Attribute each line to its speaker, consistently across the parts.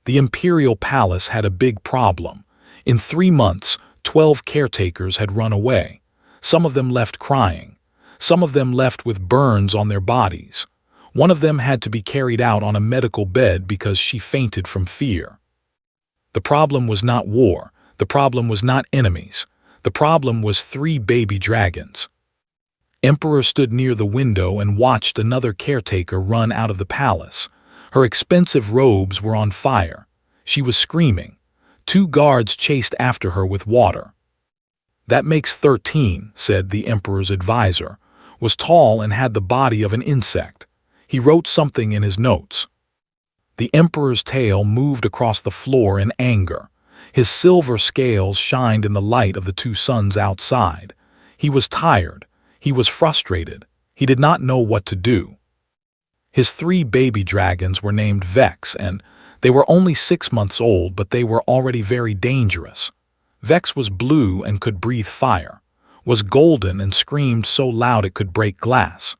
Speaker 1: The imperial palace had a big problem. In 3 months, 12 caretakers had run away. Some of them left crying. Some of them left with burns on their bodies. One of them had to be carried out on a medical bed because she fainted from fear. The problem was not war. The problem was not enemies. The problem was 3 baby dragons. Emperor stood near the window and watched another caretaker run out of the palace. Her expensive robes were on fire. She was screaming. 2 guards chased after her with water. "That makes 13, said the emperor's advisor. Was tall and had the body of an insect. He wrote something in his notes. The emperor's tail moved across the floor in anger. His silver scales shined in the light of the 2 suns outside. He was tired. He was frustrated. He did not know what to do. His 3 baby dragons were named Vex, and they were only 6 months old, but they were already very dangerous. Vex was blue and could breathe fire, was golden and screamed so loud it could break glass,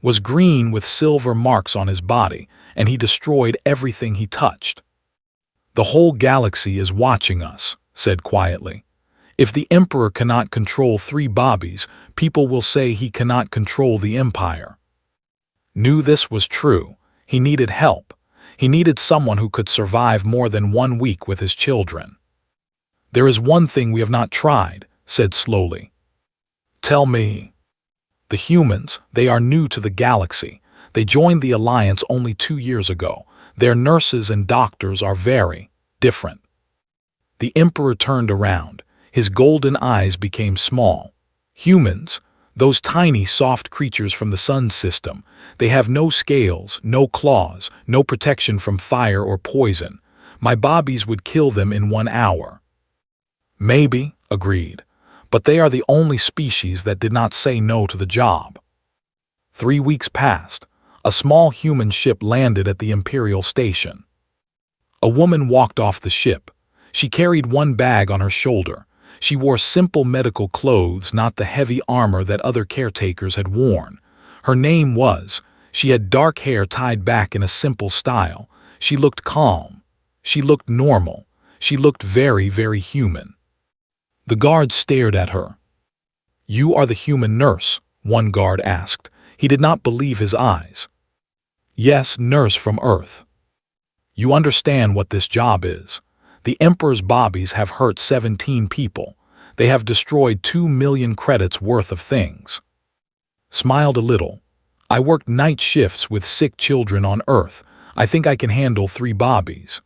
Speaker 1: was green with silver marks on his body, and he destroyed everything he touched. "The whole galaxy is watching us," said quietly. "If the emperor cannot control 3 bobbies, people will say he cannot control the empire." Knew this was true. He needed help. He needed someone who could survive more than 1 week with his children. "There is one thing we have not tried," said slowly. "Tell me." "The humans, they are new to the galaxy. They joined the Alliance only 2 years ago. Their nurses and doctors are very different." The emperor turned around. His golden eyes became small. "Humans, those tiny, soft creatures from the sun system, they have no scales, no claws, no protection from fire or poison. My bobbies would kill them in 1 hour." "Maybe," agreed, "but they are the only species that did not say no to the job." 3 weeks passed. A small human ship landed at the Imperial station. A woman walked off the ship. She carried 1 bag on her shoulder. She wore simple medical clothes, not the heavy armor that other caretakers had worn. Her name was. She had dark hair tied back in a simple style. She looked calm. She looked normal. She looked very, very human. The guards stared at her. "You are the human nurse?" one guard asked. He did not believe his eyes. "Yes, nurse from Earth." "You understand what this job is. The Emperor's bobbies have hurt 17 people. They have destroyed 2 million credits worth of things." Smiled a little. "I worked night shifts with sick children on Earth. I think I can handle 3 bobbies."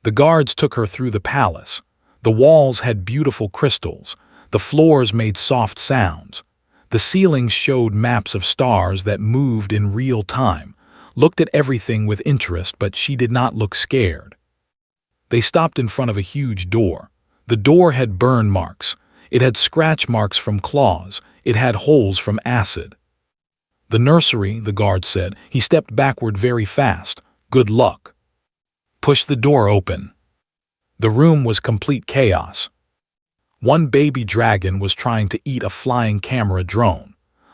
Speaker 1: The guards took her through the palace. The walls had beautiful crystals. The floors made soft sounds. The ceilings showed maps of stars that moved in real time. Looked at everything with interest, but she did not look scared. They stopped in front of a huge door. The door had burn marks. It had scratch marks from claws. It had holes from acid. "The nursery," the guard said. He stepped backward very fast. "Good luck." Push the door open. The room was complete chaos. 1 baby dragon was trying to eat a flying camera drone.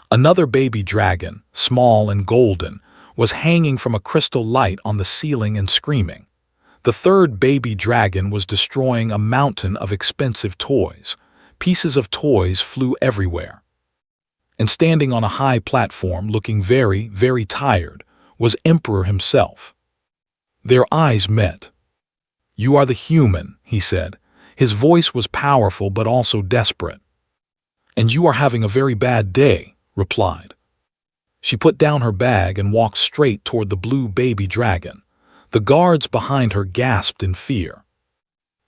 Speaker 1: Another baby dragon, small and golden, was hanging from a crystal light on the ceiling and screaming. The 3rd baby dragon was destroying a mountain of expensive toys. Pieces of toys flew everywhere. And standing on a high platform, looking very, very tired, was Emperor himself. Their eyes met. "You are the human," he said. His voice was powerful but also desperate. "And you are having a very bad day," replied. She put down her bag and walked straight toward the blue baby dragon. The guards behind her gasped in fear.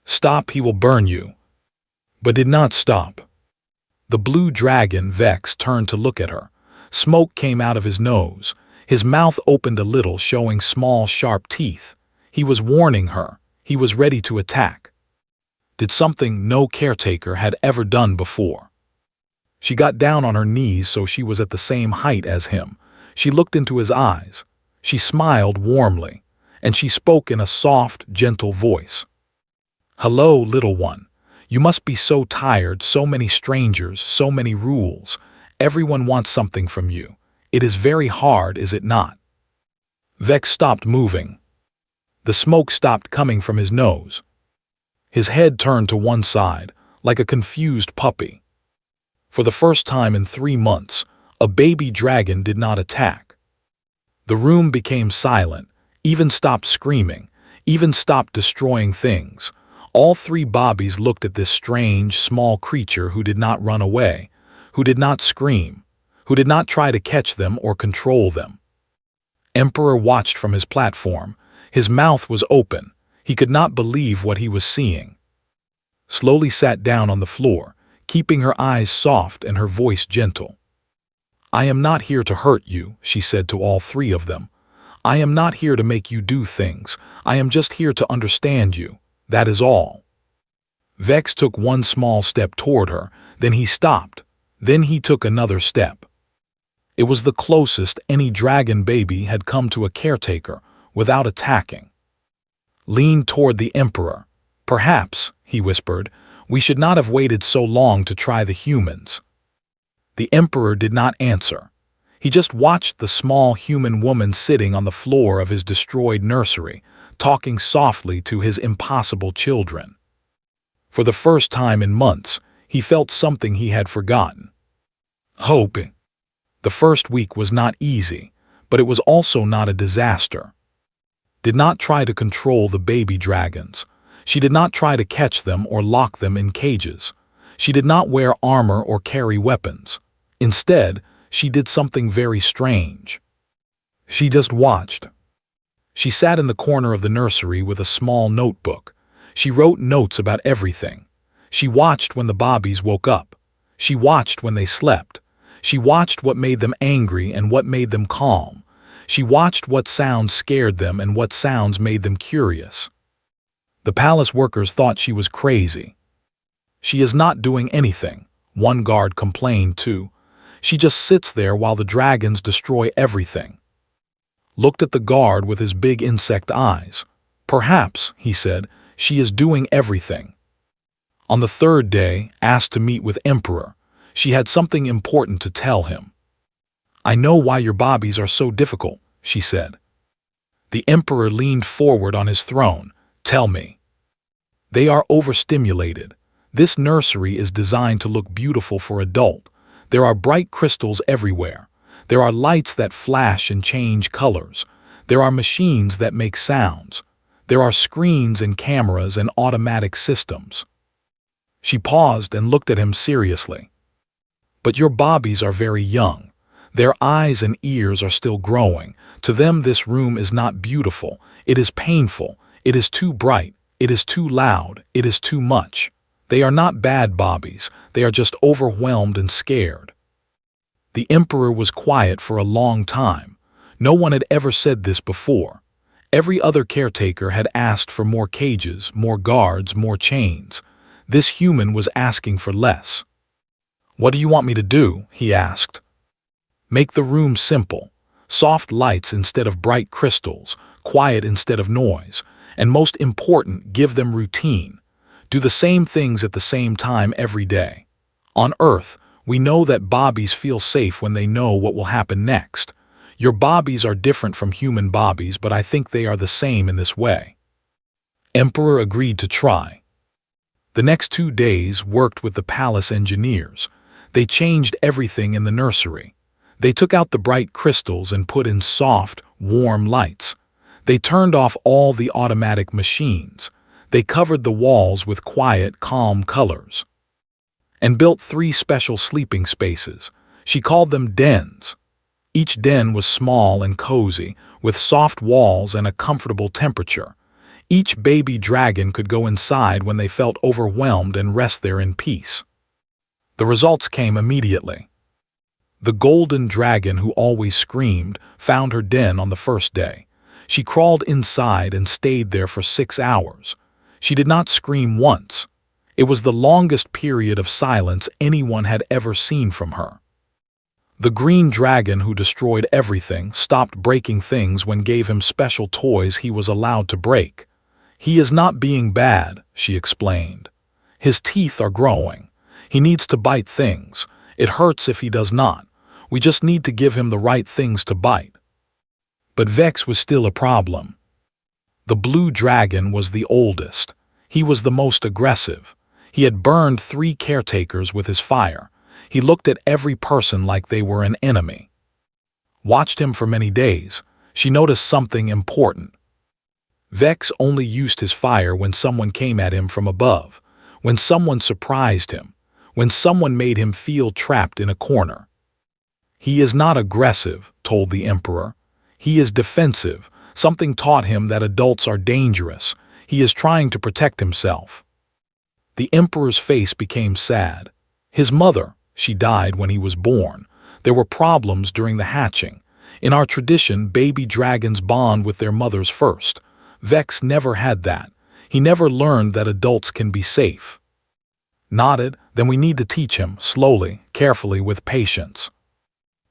Speaker 1: "Stop, he will burn you." But did not stop. The blue dragon, Vex, turned to look at her. Smoke came out of his nose. His mouth opened a little, showing small, sharp teeth. He was warning her. He was ready to attack. Did something no caretaker had ever done before. She got down on her knees so she was at the same height as him. She looked into his eyes. She smiled warmly, and she spoke in a soft, gentle voice. "Hello, little one. You must be so tired, so many strangers, so many rules. Everyone wants something from you. It is very hard, is it not?" Vex stopped moving. The smoke stopped coming from his nose. His head turned to one side, like a confused puppy. For the first time in 3 months, a baby dragon did not attack. The room became silent, even stopped screaming, even stopped destroying things. All 3 bobbies looked at this strange, small creature who did not run away, who did not scream, who did not try to catch them or control them. Emperor watched from his platform. His mouth was open. He could not believe what he was seeing. Slowly sat down on the floor, keeping her eyes soft and her voice gentle. "I am not here to hurt you," she said to all 3 of them. "I am not here to make you do things. I am just here to understand you. That is all." Vex took one small step toward her, then he stopped. Then he took another step. It was the closest any dragon baby had come to a caretaker without attacking. Leaned toward the Emperor. "Perhaps," he whispered, "we should not have waited so long to try the humans." The Emperor did not answer. He just watched the small human woman sitting on the floor of his destroyed nursery, talking softly to his impossible children. For the first time in months, he felt something he had forgotten. Hope. The first week was not easy, but it was also not a disaster. Did not try to control the baby dragons. She did not try to catch them or lock them in cages. She did not wear armor or carry weapons. Instead, she did something very strange. She just watched. She sat in the corner of the nursery with a small notebook. She wrote notes about everything. She watched when the bobbies woke up. She watched when they slept. She watched what made them angry and what made them calm. She watched what sounds scared them and what sounds made them curious. The palace workers thought she was crazy. "She is not doing anything," one guard complained too. "She just sits there while the dragons destroy everything." Looked at the guard with his big insect eyes. "Perhaps," he said, "she is doing everything." On the 3rd day, asked to meet with Emperor, she had something important to tell him. "I know why your bobbies are so difficult," she said. The Emperor leaned forward on his throne. "Tell me." "They are overstimulated. This nursery is designed to look beautiful for adult. There are bright crystals everywhere. There are lights that flash and change colors. There are machines that make sounds. There are screens and cameras and automatic systems." She paused and looked at him seriously. "But your bobbies are very young. Their eyes and ears are still growing. To them this room is not beautiful. It is painful. It is too bright. It is too loud. It is too much. They are not bad bobbies. They are just overwhelmed and scared." The Emperor was quiet for a long time. No one had ever said this before. Every other caretaker had asked for more cages, more guards, more chains. This human was asking for less. "What do you want me to do?" he asked. "Make the room simple. Soft lights instead of bright crystals, quiet instead of noise, and most important, give them routine. Do the same things at the same time every day. On Earth, we know that bobbies feel safe when they know what will happen next. Your bobbies are different from human bobbies, but I think they are the same in this way." Emperor agreed to try. The next 2 days worked with the palace engineers. They changed everything in the nursery. They took out the bright crystals and put in soft, warm lights. They turned off all the automatic machines. They covered the walls with quiet, calm colors. And built 3 special sleeping spaces. She called them dens. Each den was small and cozy, with soft walls and a comfortable temperature. Each baby dragon could go inside when they felt overwhelmed and rest there in peace. The results came immediately. The golden dragon who always screamed found her den on the first day. She crawled inside and stayed there for 6 hours. She did not scream once. It was the longest period of silence anyone had ever seen from her. The green dragon who destroyed everything stopped breaking things when gave him special toys he was allowed to break. "He is not being bad," she explained. "His teeth are growing. He needs to bite things. It hurts if he does not. We just need to give him the right things to bite." But Vex was still a problem. The blue dragon was the oldest. He was the most aggressive. He had burned 3 caretakers with his fire. He looked at every person like they were an enemy. Watched him for many days. She noticed something important. Vex only used his fire when someone came at him from above, when someone surprised him, when someone made him feel trapped in a corner. He is not aggressive, told the Emperor. He is defensive. Something taught him that adults are dangerous. He is trying to protect himself. The Emperor's face became sad. His mother, she died when he was born. There were problems during the hatching. In our tradition, baby dragons bond with their mothers first. Vex never had that. He never learned that adults can be safe. Nodded, then we need to teach him, slowly, carefully, with patience.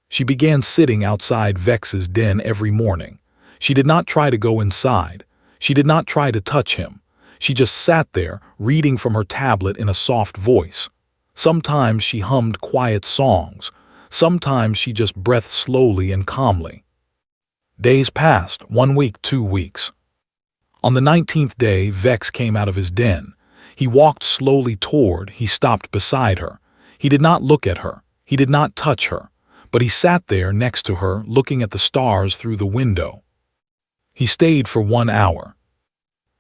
Speaker 1: She began sitting outside Vex's den every morning. She did not try to go inside. She did not try to touch him. She just sat there, reading from her tablet in a soft voice. Sometimes she hummed quiet songs. Sometimes she just breathed slowly and calmly. Days passed, 1 week, 2 weeks. On the 19th day, Vex came out of his den. He walked slowly toward, he stopped beside her. He did not look at her. He did not touch her. But he sat there next to her, looking at the stars through the window. He stayed for 1 hour.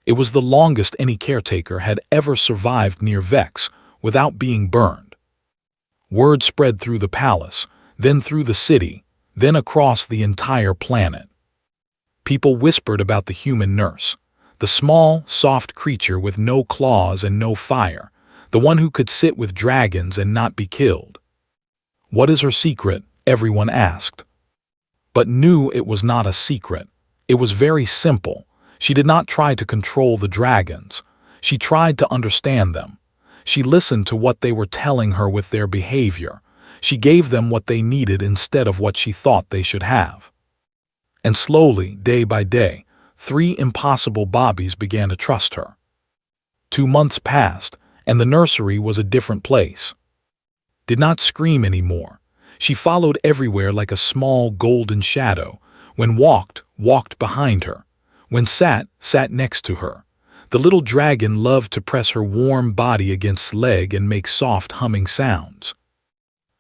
Speaker 1: It was the longest any caretaker had ever survived near Vex without being burned. Word spread through the palace, then through the city, then across the entire planet. People whispered about the human nurse, the small, soft creature with no claws and no fire, the one who could sit with dragons and not be killed. What is her secret? Everyone asked. But knew it was not a secret. It was very simple. She did not try to control the dragons. She tried to understand them. She listened to what they were telling her with their behavior. She gave them what they needed instead of what she thought they should have. And slowly, day by day, 3 impossible bobbies began to trust her. 2 months passed, and the nursery was a different place. Did not scream anymore. She followed everywhere like a small golden shadow. When walked, walked behind her. When sat, sat next to her. The little dragon loved to press her warm body against leg and make soft humming sounds.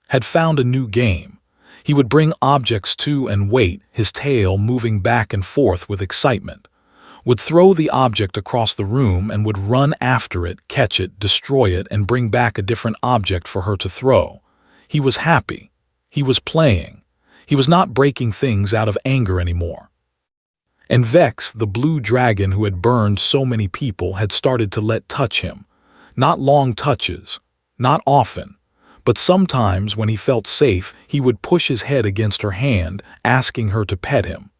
Speaker 1: Had found a new game. He would bring objects to and wait, his tail moving back and forth with excitement. Would throw the object across the room and would run after it, catch it, destroy it, and bring back a different object for her to throw. He was happy. He was playing. He was not breaking things out of anger anymore. And Vex, the blue dragon who had burned so many people, had started to let touch him. Not long touches, not often. But sometimes, when he felt safe, he would push his head against her hand, asking her to pet him.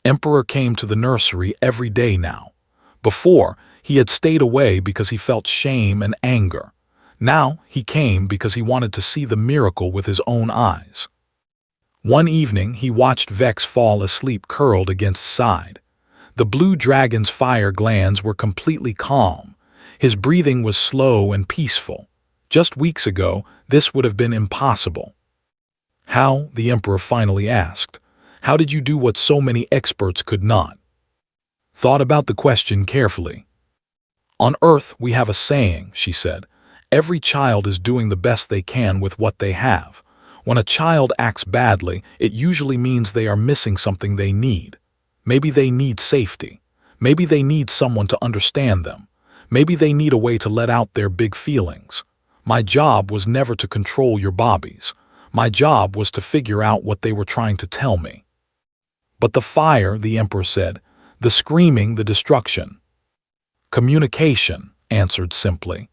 Speaker 1: Emperor came to the nursery every day now. Before, he had stayed away because he felt shame and anger. Now, he came because he wanted to see the miracle with his own eyes. One evening, he watched Vex fall asleep curled against his side. The blue dragon's fire glands were completely calm. His breathing was slow and peaceful. Just weeks ago, this would have been impossible. How? The Emperor finally asked. How did you do what so many experts could not? Thought about the question carefully. On Earth, we have a saying, she said. Every child is doing the best they can with what they have. When a child acts badly, it usually means they are missing something they need. Maybe they need safety. Maybe they need someone to understand them. Maybe they need a way to let out their big feelings. My job was never to control your bobbies. My job was to figure out what they were trying to tell me. But the fire, the Emperor said, the screaming, the destruction. Communication, answered simply.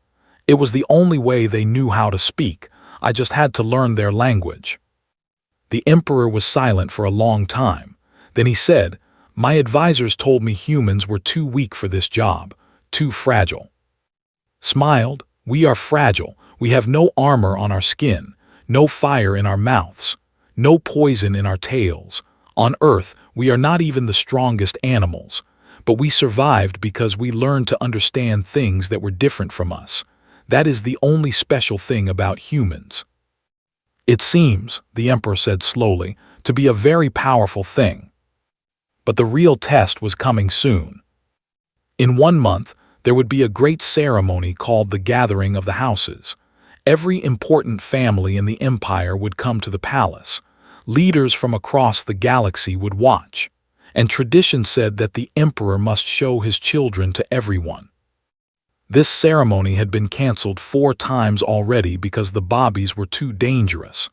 Speaker 1: It was the only way they knew how to speak. I just had to learn their language. The Emperor was silent for a long time. Then he said, my advisors told me humans were too weak for this job, too fragile. Smiled, we are fragile. We have no armor on our skin, no fire in our mouths, no poison in our tails. On Earth, we are not even the strongest animals, but we survived because we learned to understand things that were different from us. That is the only special thing about humans. It seems, the Emperor said slowly, to be a very powerful thing. But the real test was coming soon. In 1 month, there would be a great ceremony called the Gathering of the Houses. Every important family in the empire would come to the palace. Leaders from across the galaxy would watch, and tradition said that the emperor must show his children to everyone. This ceremony had been cancelled 4 times already because the bobbies were too dangerous.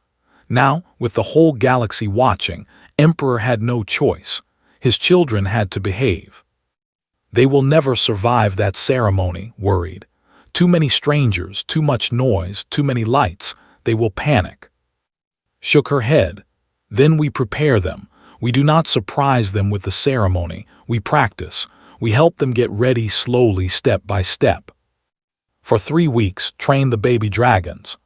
Speaker 1: Now, with the whole galaxy watching, Emperor had no choice. His children had to behave. They will never survive that ceremony, worried. Too many strangers, too much noise, too many lights. They will panic. Shook her head. Then we prepare them. We do not surprise them with the ceremony. We practice. We help them get ready slowly, step by step. For 3 weeks, train the baby dragons.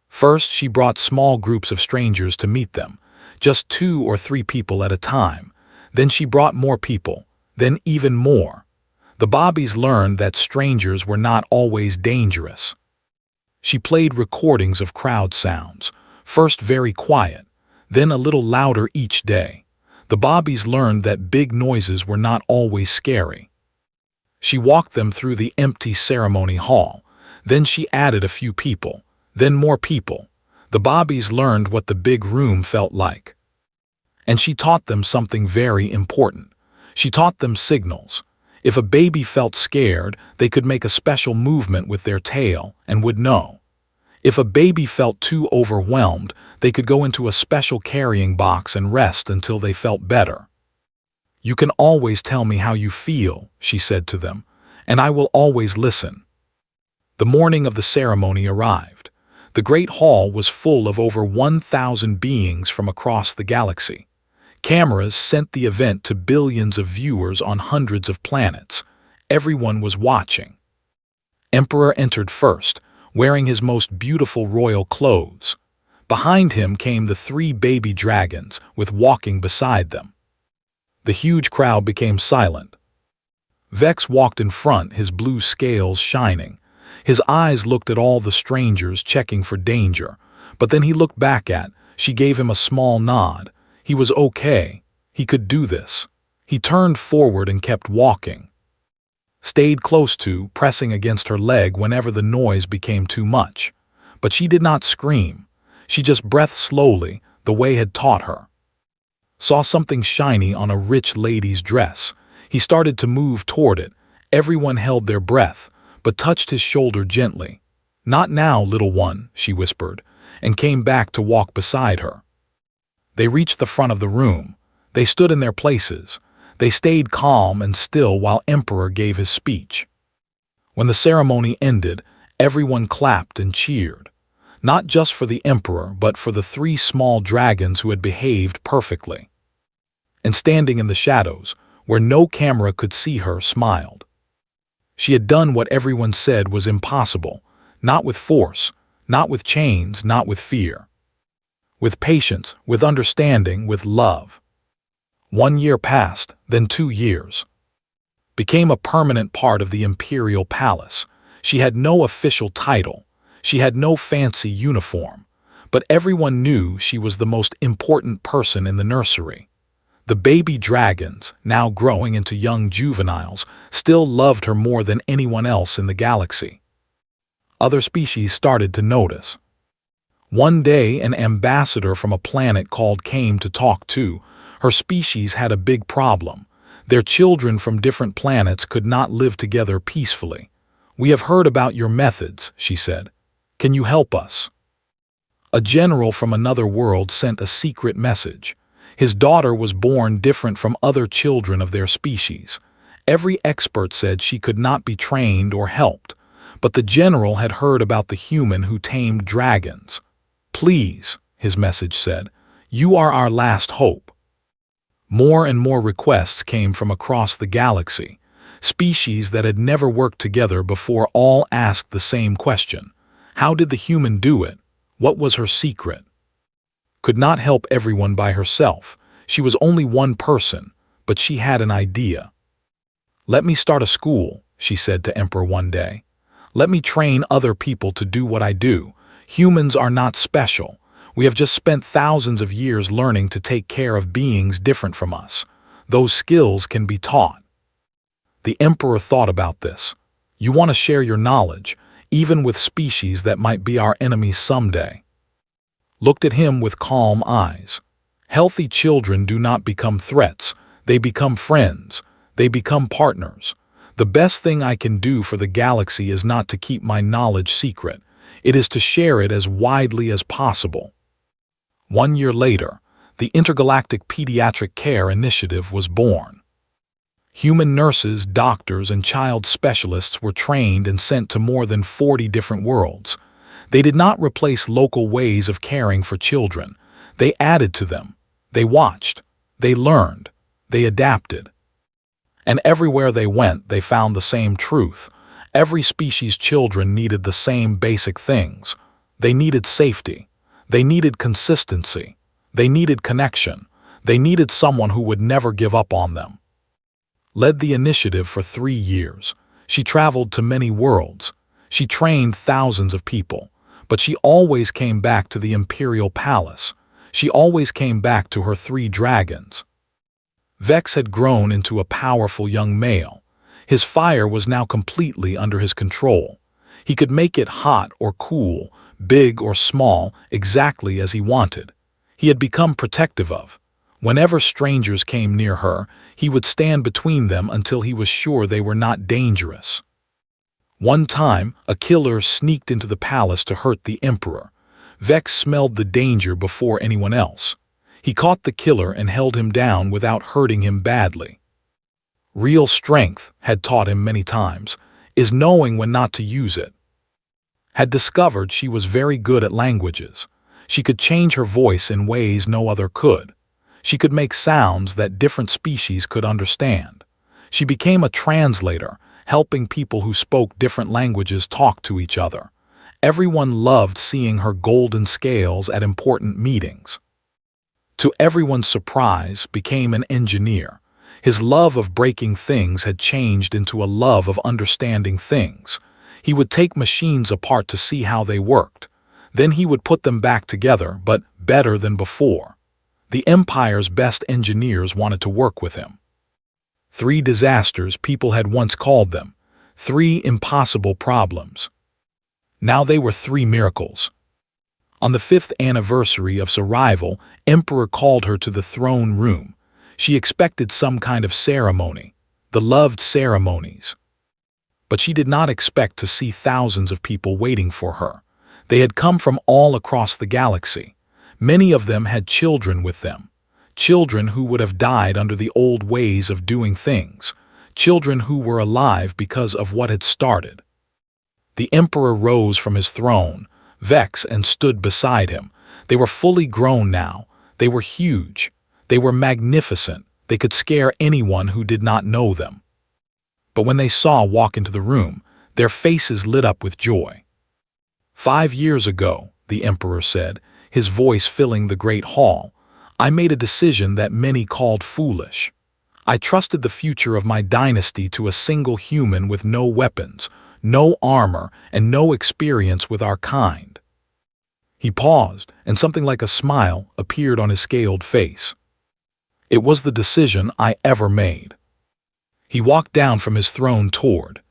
Speaker 1: First, she brought small groups of strangers to meet them, just 2 or 3 people at a time. Then she brought more people, then even more. The bobbies learned that strangers were not always dangerous. She played recordings of crowd sounds, first very quiet, then a little louder each day. The bobbies learned that big noises were not always scary. She walked them through the empty ceremony hall. Then she added a few people, then more people. The bobbies learned what the big room felt like. And she taught them something very important. She taught them signals. If a baby felt scared, they could make a special movement with their tail and would know. If a baby felt too overwhelmed, they could go into a special carrying box and rest until they felt better. "You can always tell me how you feel," she said to them, "and I will always listen." The morning of the ceremony arrived. The great hall was full of over 1,000 beings from across the galaxy. Cameras sent the event to billions of viewers on hundreds of planets. Everyone was watching. Emperor entered first, wearing his most beautiful royal clothes. Behind him came the 3 baby dragons, with walking beside them. The huge crowd became silent. Vex walked in front, his blue scales shining. His eyes looked at all the strangers, checking for danger. But then he looked back she gave him a small nod. He was okay. He could do this. He turned forward and kept walking. Stayed close to, pressing against her leg whenever the noise became too much. But she did not scream. She just breathed slowly, the way had taught her. Saw something shiny on a rich lady's dress. He started to move toward it. Everyone held their breath, but touched his shoulder gently. "Not now, little one," she whispered, and came back to walk beside her. They reached the front of the room. They stood in their places. They stayed calm and still while Emperor gave his speech. When the ceremony ended, everyone clapped and cheered. Not just for the Emperor, but for the 3 small dragons who had behaved perfectly. And standing in the shadows, where no camera could see her, smiled. She had done what everyone said was impossible, not with force, not with chains, not with fear. With patience, with understanding, with love. 1 year passed, then 2 years. Became a permanent part of the imperial palace. She had no official title. She had no fancy uniform. But everyone knew she was the most important person in the nursery. The baby dragons, now growing into young juveniles, still loved her more than anyone else in the galaxy. Other species started to notice. One day, an ambassador from a planet called came to talk to. Her species had a big problem. Their children from different planets could not live together peacefully. "We have heard about your methods," she said. "Can you help us?" A general from another world sent a secret message. His daughter was born different from other children of their species. Every expert said she could not be trained or helped. But the general had heard about the human who tamed dragons. "Please," his message said, "you are our last hope." More and more requests came from across the galaxy. Species that had never worked together before all asked the same question. How did the human do it? What was her secret? Could not help everyone by herself. She was only one person, but she had an idea. "Let me start a school," she said to Emperor one day. "Let me train other people to do what I do. Humans are not special. We have just spent thousands of years learning to take care of beings different from us. Those skills can be taught." The Emperor thought about this. You want to share your knowledge, even with species that might be our enemies someday. Looked at him with calm eyes. Healthy children do not become threats, they become friends, they become partners. The best thing I can do for the galaxy is not to keep my knowledge secret, it is to share it as widely as possible. 1 year later, the Intergalactic Pediatric Care Initiative was born. Human nurses, doctors, and child specialists were trained and sent to more than 40 different worlds. They did not replace local ways of caring for children. They added to them. They watched. They learned. They adapted. And everywhere they went, they found the same truth. Every species' children needed the same basic things. They needed safety. They needed consistency. They needed connection. They needed someone who would never give up on them. Led the initiative for 3 years. She traveled to many worlds. She trained thousands of people. But she always came back to the Imperial Palace. She always came back to her 3 dragons. Vex had grown into a powerful young male. His fire was now completely under his control. He could make it hot or cool, big or small, exactly as he wanted. He had become protective of. Whenever strangers came near her, he would stand between them until he was sure they were not dangerous. One time, a killer sneaked into the palace to hurt the Emperor. Vex smelled the danger before anyone else. He caught the killer and held him down without hurting him badly. Real strength, had taught him many times, is knowing when not to use it. Had discovered she was very good at languages. She could change her voice in ways no other could. She could make sounds that different species could understand. She became a translator, helping people who spoke different languages talk to each other. Everyone loved seeing her golden scales at important meetings. To everyone's surprise, became an engineer. His love of breaking things had changed into a love of understanding things. He would take machines apart to see how they worked. Then he would put them back together, but better than before. The Empire's best engineers wanted to work with him. 3 disasters, people had once called them. 3 impossible problems. Now they were 3 miracles. On the 5th anniversary of his arrival, Emperor called her to the throne room. She expected some kind of ceremony, the loved ceremonies. But she did not expect to see thousands of people waiting for her. They had come from all across the galaxy. Many of them had children with them. Children who would have died under the old ways of doing things. Children who were alive because of what had started. The Emperor rose from his throne, Vex, and stood beside him. They were fully grown now. They were huge. They were magnificent. They could scare anyone who did not know them. But when they saw walk into the room, their faces lit up with joy. 5 years ago, the Emperor said, his voice filling the great hall, I made a decision that many called foolish. I trusted the future of my dynasty to a single human with no weapons, no armor, and no experience with our kind. He paused, and something like a smile appeared on his scaled face. It was the decision I ever made. He walked down from his throne toward.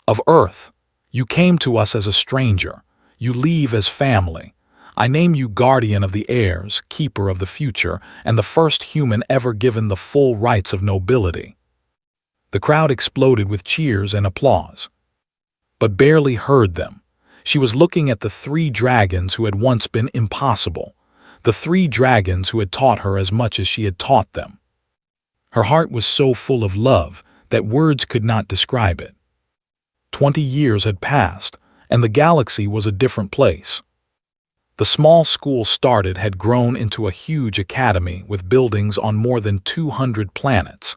Speaker 1: Of Earth, you came to us as a stranger. You leave as family. I name you guardian of the heirs, keeper of the future, and the first human ever given the full rights of nobility. The crowd exploded with cheers and applause. But barely heard them. She was looking at the 3 dragons who had once been impossible, the 3 dragons who had taught her as much as she had taught them. Her heart was so full of love that words could not describe it. 20 years had passed, and the galaxy was a different place. The small school started had grown into a huge academy with buildings on more than 200 planets.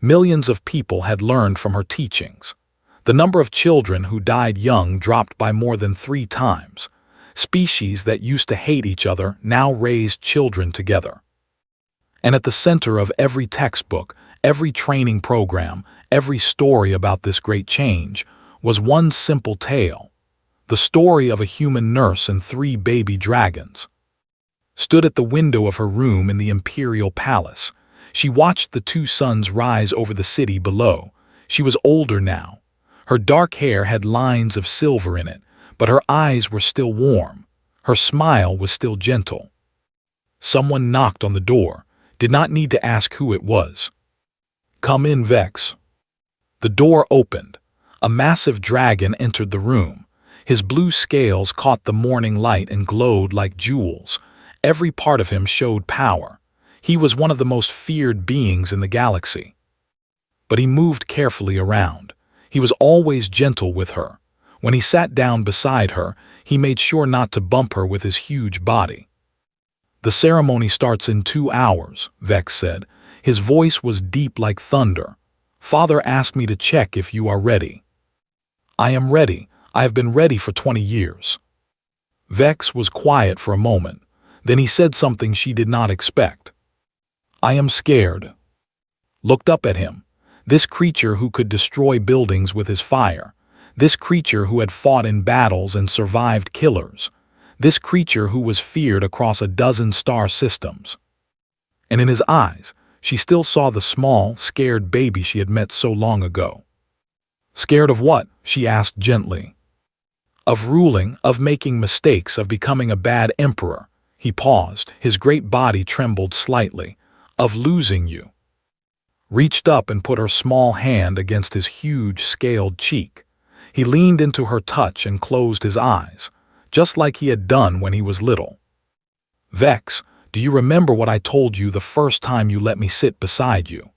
Speaker 1: Millions of people had learned from her teachings. The number of children who died young dropped by more than 3 times. Species that used to hate each other now raised children together. And at the center of every textbook, every training program, every story about this great change was one simple tale. The story of a human nurse and 3 baby dragons. Stood at the window of her room in the Imperial Palace. She watched the 2 suns rise over the city below. She was older now. Her dark hair had lines of silver in it, but her eyes were still warm. Her smile was still gentle. Someone knocked on the door, did not need to ask who it was. "Come in, Vex." The door opened. A massive dragon entered the room. His blue scales caught the morning light and glowed like jewels. Every part of him showed power. He was one of the most feared beings in the galaxy. But he moved carefully around. He was always gentle with her. When he sat down beside her, he made sure not to bump her with his huge body. "The ceremony starts in 2 hours, Vex said. His voice was deep like thunder. "Father asked me to check if you are ready." "I am ready. I have been ready for 20 years. Vex was quiet for a moment. Then he said something she did not expect. "I am scared." Looked up at him. This creature who could destroy buildings with his fire. This creature who had fought in battles and survived killers. This creature who was feared across a dozen star systems. And in his eyes, she still saw the small, scared baby she had met so long ago. "Scared of what?" she asked gently. "Of ruling, of making mistakes, of becoming a bad emperor." He paused, his great body trembled slightly. "Of losing you." Reached up and put her small hand against his huge, scaled cheek. He leaned into her touch and closed his eyes, just like he had done when he was little. "Vex, do you remember what I told you the first time you let me sit beside you?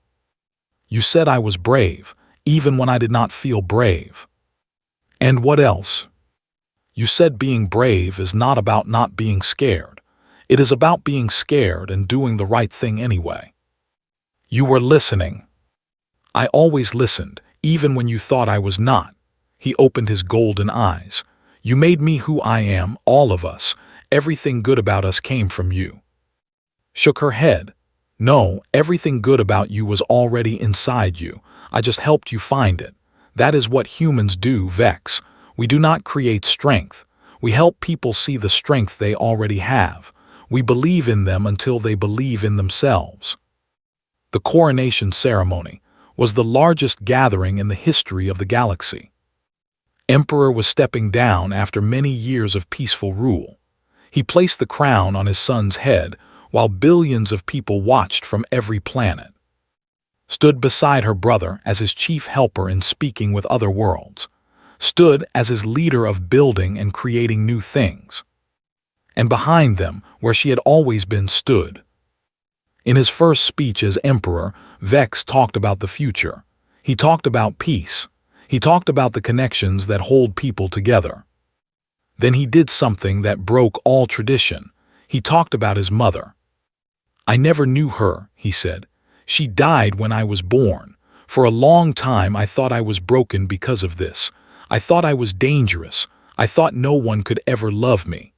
Speaker 1: You said I was brave, even when I did not feel brave. And what else? You said being brave is not about not being scared. It is about being scared and doing the right thing anyway. You were listening. I always listened, even when you thought I was not." He opened his golden eyes. "You made me who I am, all of us. Everything good about us came from you." Shook her head. "No, everything good about you was already inside you. I just helped you find it. That is what humans do, Vex. We do not create strength. We help people see the strength they already have. We believe in them until they believe in themselves." The coronation ceremony was the largest gathering in the history of the galaxy. Emperor was stepping down after many years of peaceful rule. He placed the crown on his son's head while billions of people watched from every planet. Stood beside her brother as his chief helper in speaking with other worlds. Stood as his leader of building and creating new things. And behind them, where she had always been, stood. In his first speech as emperor, Vex talked about the future. He talked about peace. He talked about the connections that hold people together. Then he did something that broke all tradition. He talked about his mother. "I never knew her," he said. "She died when I was born. For a long time I thought I was broken because of this. I thought I was dangerous. I thought no one could ever love me."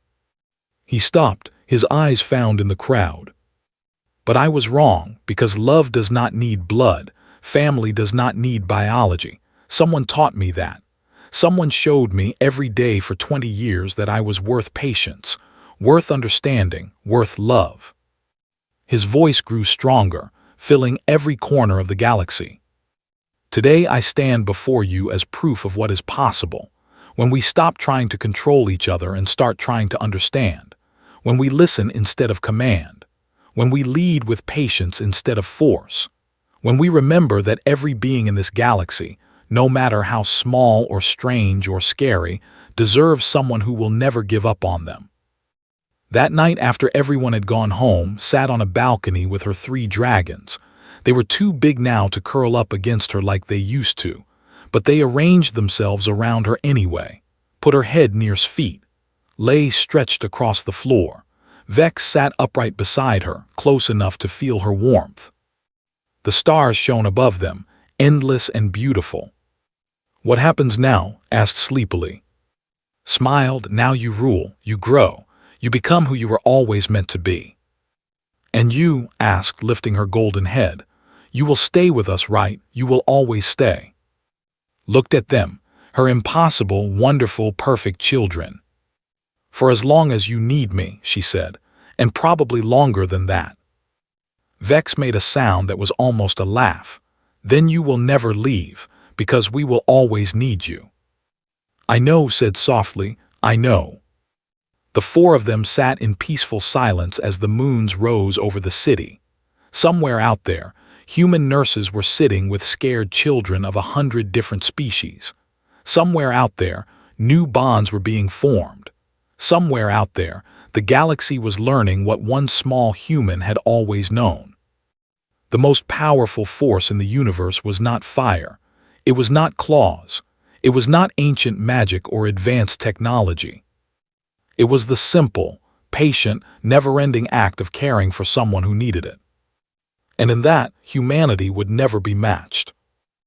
Speaker 1: He stopped, his eyes found in the crowd. "But I was wrong, because love does not need blood. Family does not need biology. Someone taught me that. Someone showed me every day for 20 years that I was worth patience, worth understanding, worth love." His voice grew stronger, filling every corner of the galaxy. "Today I stand before you as proof of what is possible. When we stop trying to control each other and start trying to understand. When we listen instead of command. When we lead with patience instead of force. When we remember that every being in this galaxy, no matter how small or strange or scary, deserves someone who will never give up on them." That night, after everyone had gone home, sat on a balcony with her 3 dragons. They were too big now to curl up against her like they used to, but they arranged themselves around her anyway, put her head near his feet, lay stretched across the floor. Vex sat upright beside her, close enough to feel her warmth. The stars shone above them, endless and beautiful. "What happens now?" asked sleepily. Smiled. "Now you rule, you grow, you become who you were always meant to be." "And you?" asked, lifting her golden head. "You will stay with us, right? You will always stay." Looked at them, her impossible, wonderful, perfect children. "For as long as you need me," she said, "and probably longer than that." Vex made a sound that was almost a laugh. "Then you will never leave, because we will always need you." "I know," said softly, "I know." The four of them sat in peaceful silence as the moons rose over the city. Somewhere out there, human nurses were sitting with scared children of 100 different species. Somewhere out there, new bonds were being formed. Somewhere out there, the galaxy was learning what one small human had always known. The most powerful force in the universe was not fire. It was not claws. It was not ancient magic or advanced technology. It was the simple, patient, never-ending act of caring for someone who needed it. And in that, humanity would never be matched.